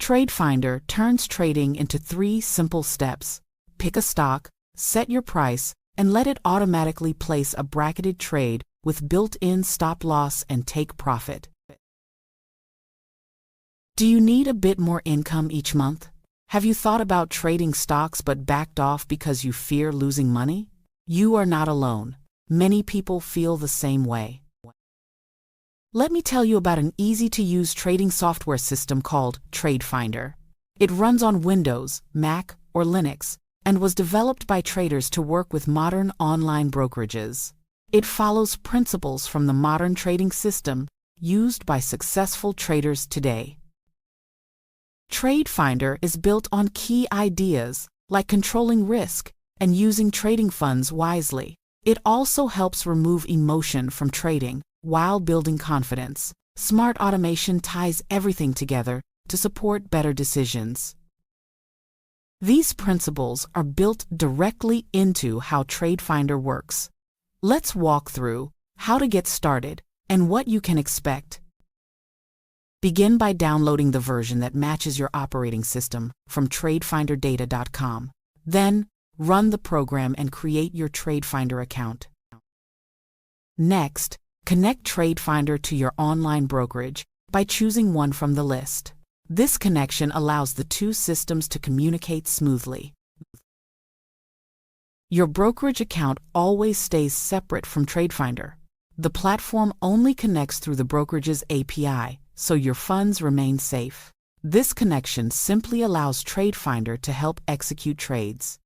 TradeFinder turns trading into 3 simple steps. Pick a stock, set your price, and let it automatically place a bracketed trade with built-in stop-loss and take profit. Do you need a bit more income each month? Have you thought about trading stocks but backed off because you fear losing money? You are not alone. Many people feel the same way. Let me tell you about an easy-to-use trading software system called TradeFinder. It runs on Windows, Mac, or Linux, and was developed by traders to work with modern online brokerages. It follows principles from the modern trading system used by successful traders today. TradeFinder is built on key ideas like controlling risk and using trading funds wisely. It also helps remove emotion from trading while building confidence. Smart automation ties everything together to support better decisions. These principles are built directly into how TradeFinder works. Let's walk through how to get started and what you can expect. Begin by downloading the version that matches your operating system from TradeFinderData.com. Then, run the program and create your TradeFinder account. Next, connect TradeFinder to your online brokerage by choosing one from the list. This connection allows the two systems to communicate smoothly. Your brokerage account always stays separate from TradeFinder. The platform only connects through the brokerage's API, so your funds remain safe. This connection simply allows TradeFinder to help execute trades.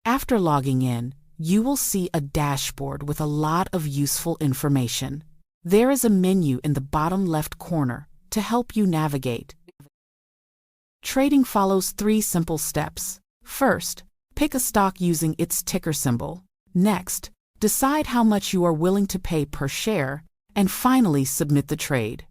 After logging in, you will see a dashboard with a lot of useful information. There is a menu in the bottom left corner to help you navigate. Trading follows 3 simple steps. First, pick a stock using its ticker symbol. Next, decide how much you are willing to pay per share, and finally submit the trade.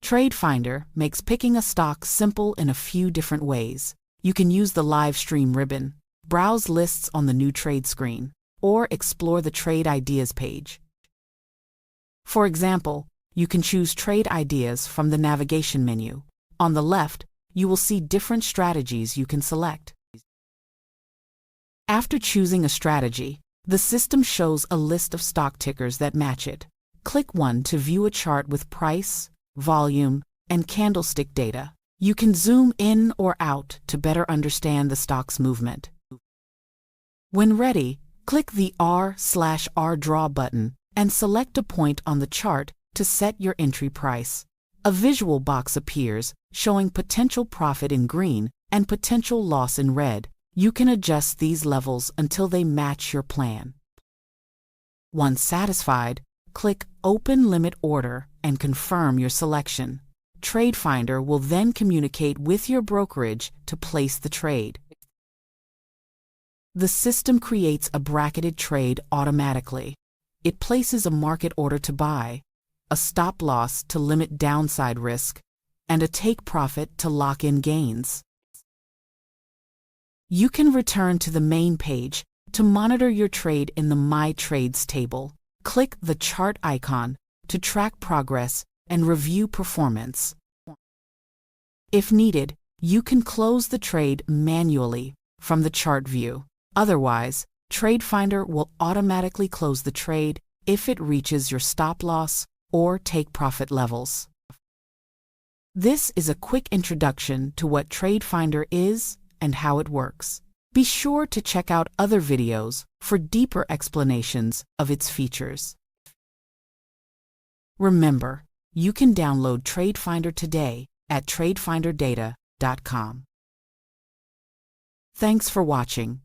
TradeFinder makes picking a stock simple in a few different ways. You can use the live stream ribbon, browse lists on the new trade screen, or explore the Trade Ideas page. For example, you can choose Trade Ideas from the navigation menu. On the left, you will see different strategies you can select. After choosing a strategy, the system shows a list of stock tickers that match it. Click one to view a chart with price, volume, and candlestick data. You can zoom in or out to better understand the stock's movement. When ready, click the R/R Draw button and select a point on the chart to set your entry price. A visual box appears showing potential profit in green and potential loss in red. You can adjust these levels until they match your plan. Once satisfied, click Open Limit Order and confirm your selection. TradeFinder will then communicate with your brokerage to place the trade. The system creates a bracketed trade automatically. It places a market order to buy, a stop loss to limit downside risk, and a take profit to lock in gains. You can return to the main page to monitor your trade in the My Trades table. Click the chart icon to track progress and review performance. If needed, you can close the trade manually from the chart view. Otherwise, TradeFinder will automatically close the trade if it reaches your stop loss or take profit levels. This is a quick introduction to what TradeFinder is and how it works. Be sure to check out other videos for deeper explanations of its features. Remember, you can download TradeFinder today at TradeFinderData.com. Thanks for watching.